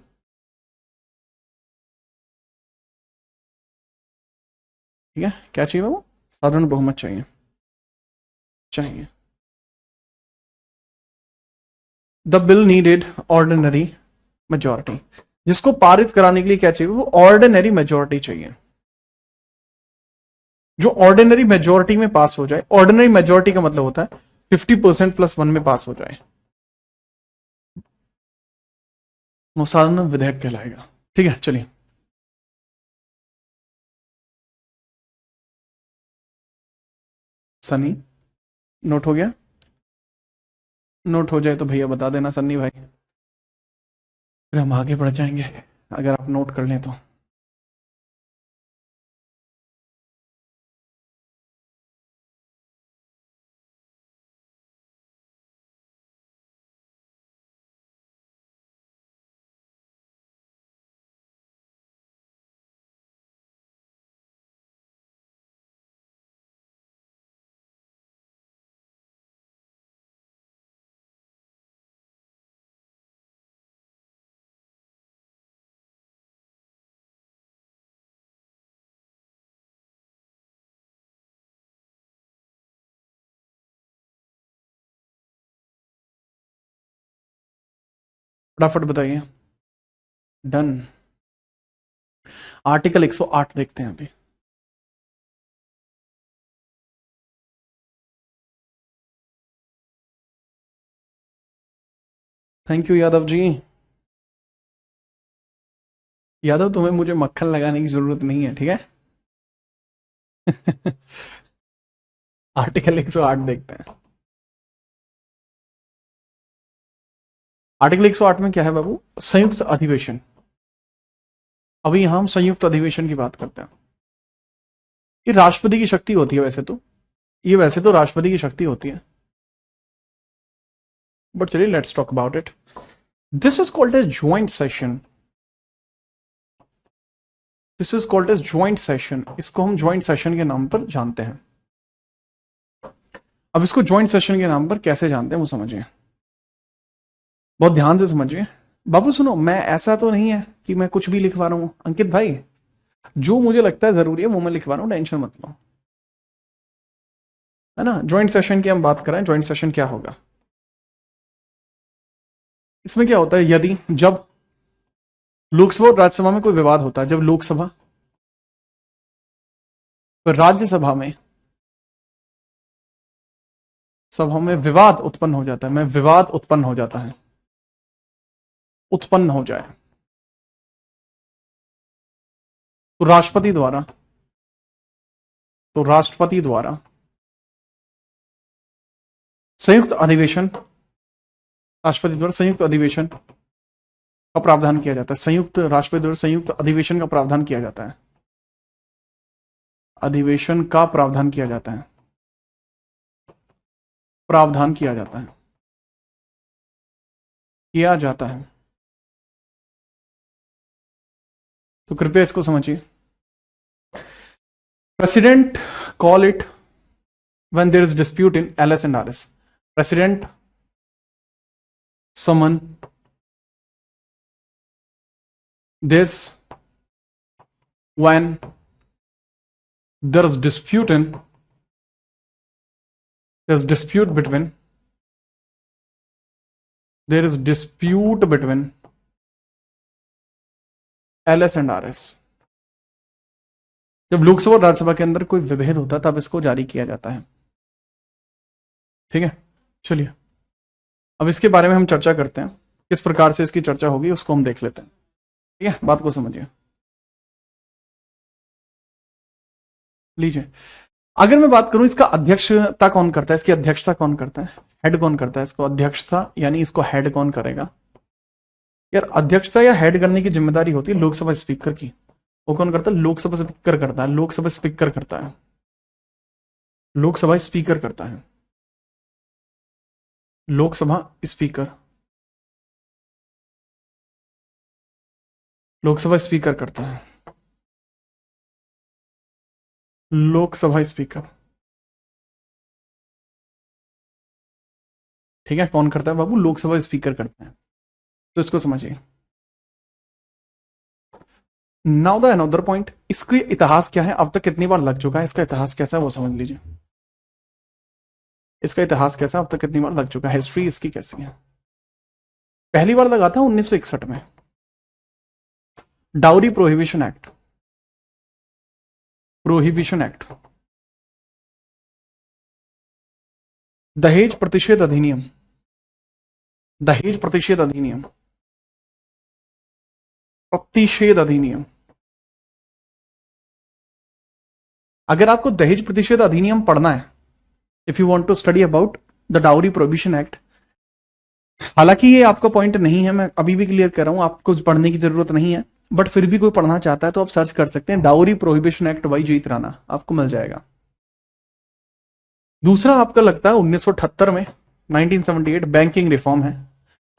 ठीक है, क्या चाहिए बाबू, साधारण बहुमत चाहिए, चाहिए। The bill needed ordinary majority, जिसको पारित कराने के लिए क्या चाहिए, वो ऑर्डिनरी मेजोरिटी चाहिए, जो ऑर्डिनरी मेजोरिटी में पास हो जाए। ऑर्डिनरी मेजोरिटी का मतलब होता है 50% +1 में पास हो जाए, वो साधारण विधेयक कहलाएगा। ठीक है, चलिए। सनी, नोट हो गया, नोट हो जाए तो भैया बता देना सन्नी भाई, फिर हम आगे बढ़ जाएंगे, अगर आप नोट कर लें तो। फटाफट बताइए। डन। आर्टिकल 108 देखते हैं अभी। Thank you Yadav ji. यादव तुम्हें मुझे मक्खन लगाने की जरूरत नहीं है, ठीक है। आर्टिकल 108 देखते हैं। आर्टिकल 108 में क्या है बाबू? संयुक्त अधिवेशन। अभी यहां हम संयुक्त अधिवेशन की बात करते हैं। ये राष्ट्रपति की शक्ति होती है वैसे तो, ये वैसे तो राष्ट्रपति की शक्ति होती है, बट चलिए let's talk about it. This is called as joint session. This is called as joint session. इसको हम ज्वाइंट सेशन के नाम पर जानते हैं। अब इसको ज्वाइंट सेशन के नाम पर कैसे जानते हैं वो समझिए, बहुत ध्यान से समझिए। बाबू सुनो, मैं ऐसा तो नहीं है कि मैं कुछ भी लिखवा रहा हूं अंकित भाई। जो मुझे लगता है जरूरी है वो मैं लिखवा रहा हूं, टेंशन मत लो, है ना। ज्वाइंट सेशन की हम बात करें, ज्वाइंट सेशन क्या होगा? इसमें क्या होता है, यदि जब लोकसभा और राज्यसभा में कोई विवाद होता है, जब लोकसभा और राज्यसभा में सभा में विवाद उत्पन्न हो जाता है, मैं विवाद उत्पन्न हो जाता है, उत्पन्न हो जाए, तो राष्ट्रपति द्वारा, तो राष्ट्रपति द्वारा संयुक्त अधिवेशन, राष्ट्रपति द्वारा संयुक्त अधिवेशन का प्रावधान किया जाता है। संयुक्त राष्ट्रपति द्वारा संयुक्त अधिवेशन का प्रावधान किया जाता है, अधिवेशन का प्रावधान किया जाता है, प्रावधान किया जाता है, किया जाता है। तो कृपया इसको समझिए। President call it when there is dispute in LS and RS. President summon this when there is dispute in, there's dispute between, there is dispute between LS and RS. जब लोकसभा और राज्यसभा के अंदर कोई विभेद होता है तब इसको जारी किया जाता है, ठीक है। चलिए अब इसके बारे में हम चर्चा करते हैं, किस प्रकार से इसकी चर्चा होगी उसको हम देख लेते हैं, ठीक है। बात को समझिए, लीजिए। अगर मैं बात करूं इसका अध्यक्षता कौन करता है, इसकी अध्यक्षता कौन करता है, हेड कौन करता है इसको, अध्यक्षता यानी इसको हेड कौन करेगा? यार अध्यक्षता या हेड करने की जिम्मेदारी होती है लोकसभा स्पीकर की। वो कौन करता है? लोकसभा स्पीकर करता है, लोकसभा स्पीकर करता है, लोकसभा स्पीकर करता है, लोकसभा स्पीकर, लोकसभा स्पीकर करता है, लोकसभा स्पीकर, ठीक है। कौन करता है बाबू? लोकसभा स्पीकर करता है। तो इसको समझिए। नाउ द अनदर पॉइंट, इसका इतिहास क्या है, अब तक कितनी बार लग चुका है, इसका इतिहास कैसा है वो समझ लीजिए। इसका इतिहास कैसा, अब तक कितनी बार लग चुका है, हिस्ट्री इसकी कैसी है। पहली बार लगा था 1961 में, dowry prohibition act, prohibition act, दहेज प्रतिषेध अधिनियम, दहेज प्रतिषेध अधिनियम, प्रतिषेध अधिनियम। अगर आपको दहेज प्रतिषेध अधिनियम पढ़ना है, if you want to study about the dowry prohibition act, हालांकि ये आपका पॉइंट नहीं है, मैं अभी भी क्लियर कर रहा हूं, आपको पढ़ने की जरूरत नहीं है, बट फिर भी कोई पढ़ना चाहता है तो आप सर्च कर सकते हैं, डाउरी प्रोहिबिशन एक्ट बाई जीत राणा, आपको मिल जाएगा। दूसरा आपका लगता है 1978 में, 1978 बैंकिंग रिफॉर्म है,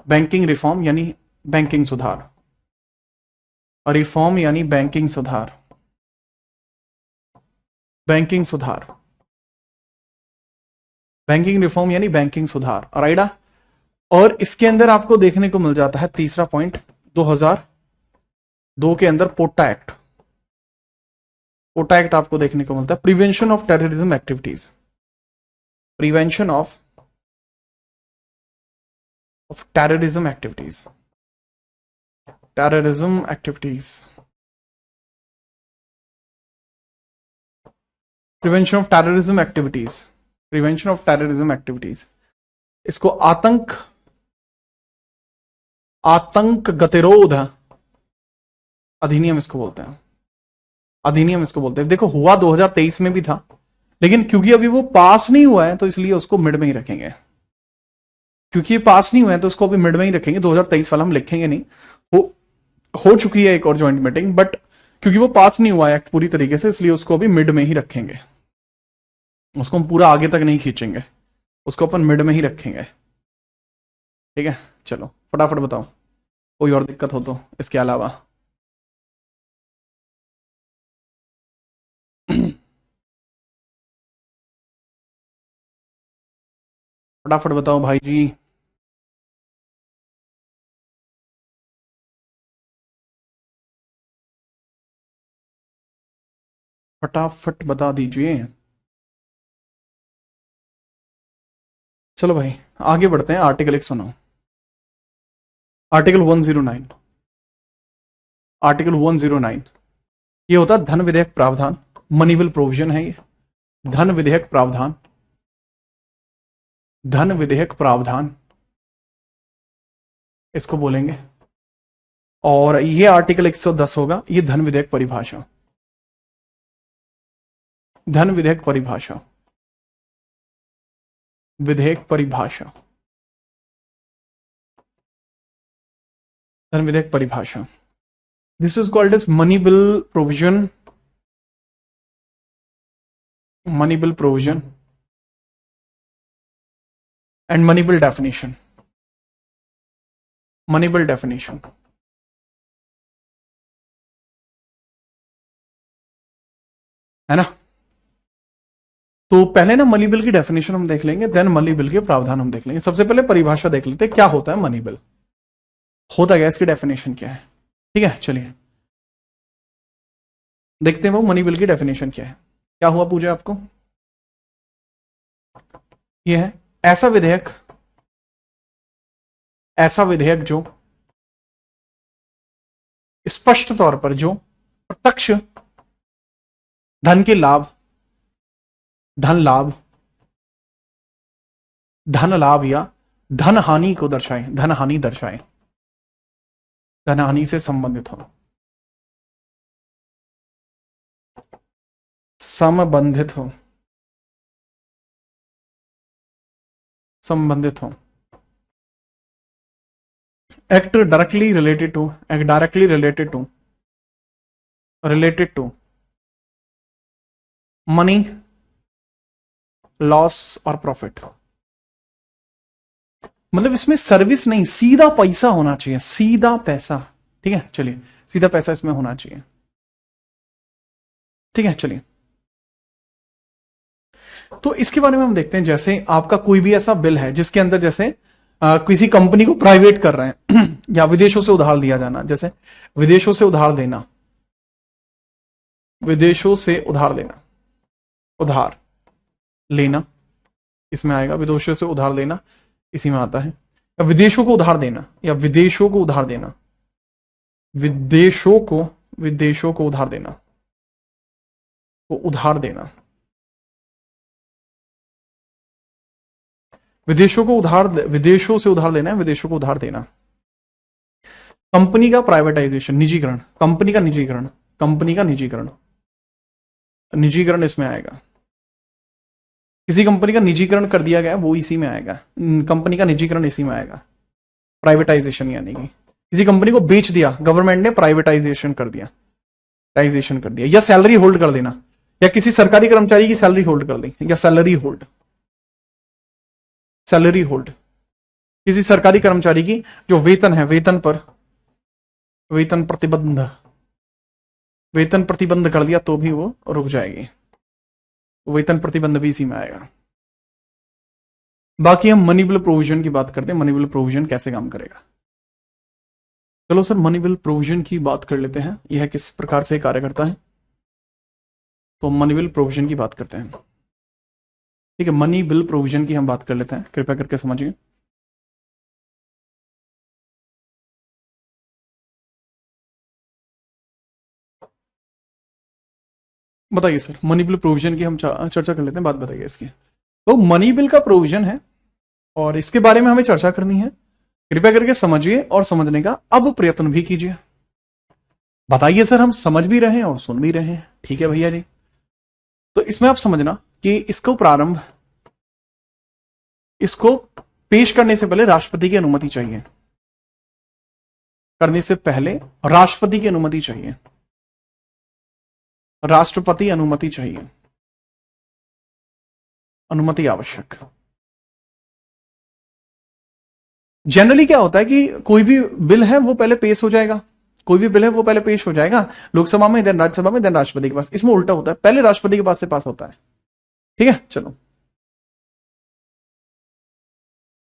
बैंकिंग रिफॉर्म यानी बैंकिंग सुधार, और रिफॉर्म यानी बैंकिंग सुधार, बैंकिंग सुधार, बैंकिंग रिफॉर्म यानी बैंकिंग सुधार, राइडा। और इसके अंदर आपको देखने को मिल जाता है तीसरा पॉइंट, 2002 के अंदर पोटा एक्ट, पोटा एक्ट आपको देखने को मिलता है, prevention of terrorism activities, prevention of terrorism activities, terrorism activities, prevention of terrorism activities, prevention of terrorism activities, इसको आतंक गतिरोध अधिनियम इसको बोलते हैं, अधिनियम इसको बोलते हैं। देखो हुआ 2023 में भी था, लेकिन क्योंकि अभी वो पास नहीं हुआ है तो इसलिए उसको मिड में ही रखेंगे, क्योंकि ये पास नहीं हुआ है तो उसको अभी मिड में ही रखेंगे। 2023 वाला हम लिखेंगे नहीं, हो चुकी है एक और ज्वाइंट मीटिंग, बट क्योंकि वो पास नहीं हुआ है एक्ट पूरी तरीके से, इसलिए उसको अभी मिड में ही रखेंगे, उसको हम पूरा आगे तक नहीं खींचेंगे, उसको अपन मिड में ही रखेंगे। ठीक है, चलो फटाफट बताओ कोई और दिक्कत हो तो इसके अलावा। फटाफट बताओ भाई जी। फटाफट बता दीजिए। चलो भाई आगे बढ़ते हैं। आर्टिकल एक सुनो, आर्टिकल 109, आर्टिकल 109 ये होता है धन विधेयक प्रावधान, मनी बिल प्रोविजन है ये, धन विधेयक प्रावधान, धन विधेयक प्रावधान इसको बोलेंगे। और ये आर्टिकल 110 होगा, ये धन विधेयक परिभाषा, धन विधेयक परिभाषा, विधेयक परिभाषा, धन विधेयक परिभाषा। This is called as money bill provision, money bill provision and money bill definition, money bill definition. है ना, तो पहले ना मनी बिल की डेफिनेशन हम देख लेंगे, देन मनी बिल के प्रावधान हम देख लेंगे। सबसे पहले परिभाषा देख लेते हैं, क्या होता है मनी बिल, होता क्या, इसकी डेफिनेशन क्या है। ठीक है, चलिए देखते हैं वो मनी बिल की डेफिनेशन क्या है। क्या हुआ पूछे आपको, ये है ऐसा विधेयक, ऐसा विधेयक जो स्पष्ट तौर पर जो प्रत्यक्ष धन के लाभ, धन लाभ, धन लाभ या धन हानि को दर्शाए, धन हानि दर्शाए, धन हानि से संबंधित हो, संबंधित हो, संबंधित हो। Act directly related to, act directly related to, related to money loss और प्रॉफिट। मतलब इसमें सर्विस नहीं, सीधा पैसा होना चाहिए, सीधा पैसा। ठीक है, चलिए सीधा पैसा इसमें होना चाहिए। ठीक है, चलिए तो इसके बारे में हम देखते हैं। जैसे आपका कोई भी ऐसा बिल है जिसके अंदर जैसे किसी कंपनी को प्राइवेट कर रहे हैं या विदेशों से उधार दिया जाना, जैसे विदेशों से उधार देना, विदेशों से उधार लेना, उधार लेना इसमें आएगा, विदेशों से उधार लेना इसी में आता है, या विदेशों को उधार देना, या विदेशों को उधार देना, विदेशों को, विदेशों को उधार देना, को उधार देना, विदेशों को उधार, विदेशों से उधार लेना है, विदेशों को उधार देना। कंपनी का प्राइवेटाइजेशन, निजीकरण, कंपनी का निजीकरण, कंपनी का निजीकरण, निजीकरण इसमें आएगा। किसी कंपनी का निजीकरण कर दिया गया वो इसी में आएगा, कंपनी का निजीकरण इसी में आएगा। प्राइवेटाइजेशन यानी कि किसी कंपनी को बेच दिया गवर्नमेंट ने, प्राइवेटाइजेशन कर दिया, प्राइवेटाइजेशन कर दिया, या सैलरी होल्ड कर देना, या किसी सरकारी कर्मचारी की सैलरी होल्ड कर दी, या सैलरी होल्ड, सैलरी होल्ड किसी सरकारी कर्मचारी की जो वेतन है, वेतन पर वेतन प्रतिबंध, वेतन प्रतिबंध कर दिया तो भी वो रुक जाएगी, वेतन प्रतिबंध भी इसी में आएगा। बाकी हम मनी बिल प्रोविजन की बात करते हैं, मनी बिल प्रोविजन कैसे काम करेगा। चलो सर मनी बिल प्रोविजन की बात कर लेते हैं, यह किस प्रकार से कार्य करता है। तो मनी बिल प्रोविजन की बात करते हैं। ठीक है, मनी बिल प्रोविजन की हम बात कर लेते हैं, कृपया करके समझिए। बताइए सर, मनी बिल प्रोविजन की हम चर्चा कर लेते हैं, बात बताइए इसकी। तो मनी बिल का प्रोविजन है और इसके बारे में हमें चर्चा करनी है। कृपया करके समझिए और समझने का अब प्रयत्न भी कीजिए। बताइए सर, हम समझ भी रहे हैं और सुन भी रहे हैं, ठीक है भैया जी। तो इसमें आप समझना कि इसको पेश करने से पहले राष्ट्रपति की अनुमति चाहिए। करने से पहले राष्ट्रपति की अनुमति चाहिए, राष्ट्रपति अनुमति चाहिए, अनुमति आवश्यक। जनरली क्या होता है कि कोई भी बिल है वो पहले पेश हो जाएगा, कोई भी बिल है वो पहले पेश हो जाएगा लोकसभा में, देन राज्यसभा में, देन राष्ट्रपति के पास। इसमें उल्टा होता है, पहले राष्ट्रपति के पास से पास होता है। ठीक है, चलो।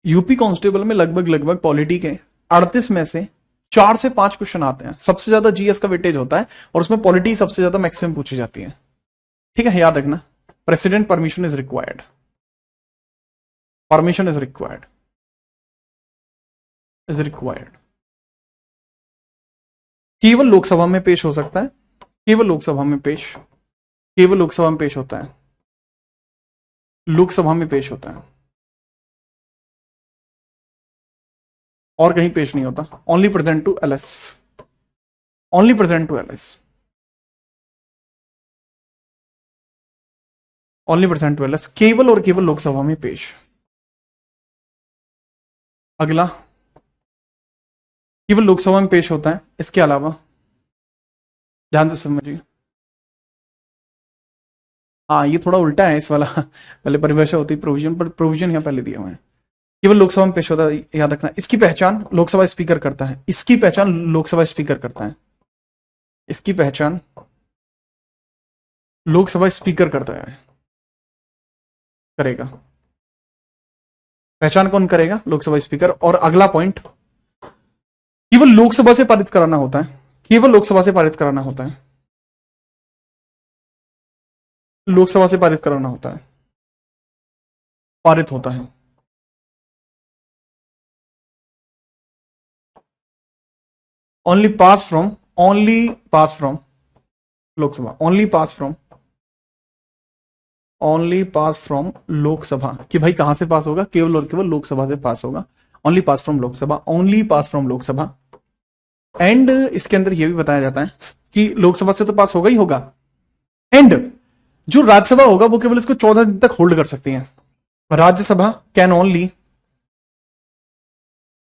यूपी कांस्टेबल में लगभग पॉलिटी के 38 में से 4 से 5 क्वेश्चन आते हैं। सबसे ज्यादा जीएस का वेटेज होता है और उसमें पॉलिटी सबसे ज्यादा मैक्सिमम पूछी जाती है। ठीक है, याद रखना। President permission is required, permission is required, is required. केवल लोकसभा में पेश हो सकता है, केवल लोकसभा में पेश, केवल लोकसभा में पेश होता है, लोकसभा में पेश होता है और कहीं पेश नहीं होता। Only present to LS, only present to LS, only present to LS, केवल और केवल लोकसभा में पेश। अगला, केवल लोकसभा में पेश होता है, इसके अलावा ध्यान से समझिए। हाँ, ये थोड़ा उल्टा है इस वाला पहले परिभाषा होती है प्रोविजन, पर प्रोविजन यहां पहले दिया हुआ है। केवल लोकसभा में पेश होता है, याद रखना। इसकी पहचान लोकसभा स्पीकर करता है, इसकी पहचान लोकसभा स्पीकर करता है, इसकी पहचान लोकसभा स्पीकर करता है, करेगा। पहचान कौन करेगा? लोकसभा स्पीकर। और अगला पॉइंट, केवल लोकसभा से पारित कराना होता है, केवल लोकसभा से पारित कराना होता है, लोकसभा से पारित कराना होता है, पारित होता है। Only pass from, only pass from Lok Sabha, only pass from, only pass from Lok Sabha. कि भाई कहां से पास होगा? केवल और केवल लोकसभा से पास होगा। Only pass from Lok Sabha, only pass from Lok Sabha. And इसके अंदर यह भी बताया जाता है कि लोकसभा से तो पास होगा ही होगा, एंड जो राज्यसभा होगा वो केवल इसको 14 दिन तक होल्ड कर सकती है। Rajya Sabha can only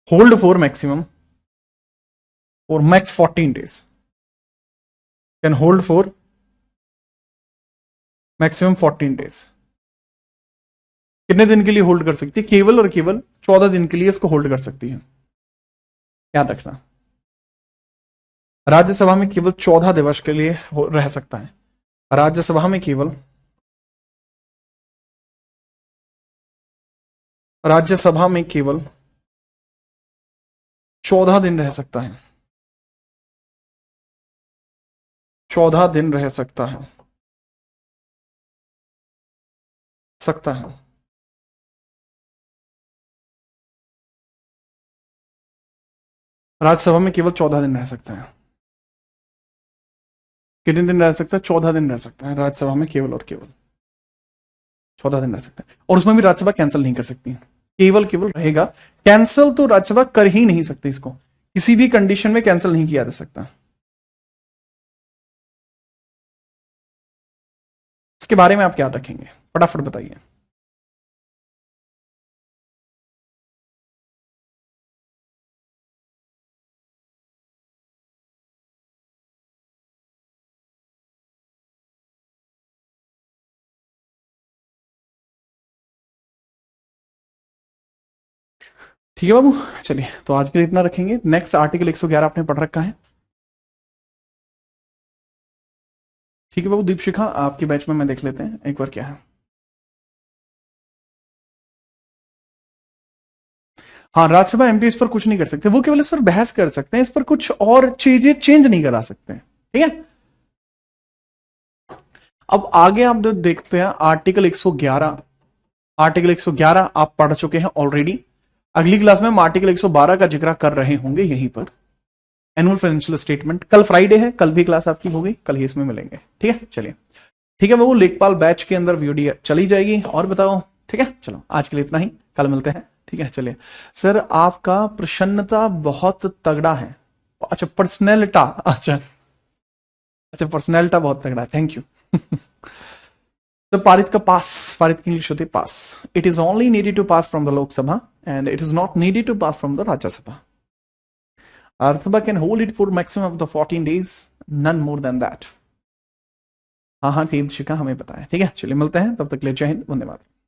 hold for maximum और max 14 days, can hold for maximum 14 days। कितने दिन के लिए होल्ड कर सकती है? केवल और केवल 14 दिन के लिए इसको होल्ड कर सकती है, याद रखना। राज्यसभा में केवल 14 दिवस के लिए रह सकता है, राज्यसभा में केवल, राज्यसभा में केवल 14 दिन रह सकता है, 14 दिन रह सकता है, सकता है। राज्यसभा में केवल 14 दिन रह सकता है। कितने दिन रह सकता है? 14 दिन रह सकता है राज्यसभा में, केवल और केवल 14 दिन रह सकता है। और उसमें भी राज्यसभा कैंसिल नहीं कर सकती, केवल केवल रहेगा। कैंसिल तो राज्यसभा कर ही नहीं सकती, इसको किसी भी कंडीशन में कैंसिल नहीं किया जा सकता। इसके बारे में आप क्या रखेंगे, फटाफट बताइए। ठीक है बाबू, चलिए तो आज के लिए इतना रखेंगे। नेक्स्ट आर्टिकल 111 आपने पढ़ रखा है। ठीक है बाबू। दीपशिखा, आपके बैच में मैं देख लेते हैं एक बार क्या है। हाँ, राज्यसभा एमपी इस पर कुछ नहीं कर सकते, वो केवल इस पर बहस कर सकते हैं, इस पर कुछ और चीजें चेंज नहीं करा सकते। ठीक है, अब आगे आप जो देखते हैं आर्टिकल 111, आर्टिकल 111 आप पढ़ चुके हैं ऑलरेडी। अगली क्लास में हम आर्टिकल 112 का जिक्र कर रहे होंगे यहीं पर। एनुअल फाइनेंशियल स्टेटमेंट, कल फ्राइडे है, कल भी क्लास आपकी होगी, कल ही इसमें मिलेंगे। ठीक है, चलिए। ठीक है, वो लेखपाल बैच के अंदर वीडियो चली जाएगी। और बताओ, ठीक है, चलो आज के लिए इतना ही, कल मिलते हैं। ठीक है, चलिए। सर आपका प्रसन्नता बहुत तगड़ा है। अच्छा, पर्सनैलिटा, अच्छा अच्छा, पर्सनैलिटा बहुत तगड़ा है, थैंक यू। तो पारित का पास, पारित की इंग्लिश होती है pass. It is only needed to pass from the Lok Sabha and it is not needed to pass from the Rajya Sabha. Rajya Sabha can hold it for maximum of the 14 days, none more than that. हाँ हाँ, ठीक, शिका हमें पता है। ठीक है, चलिए मिलते हैं, तब तक ले जय हिंद, वंदे मातरम।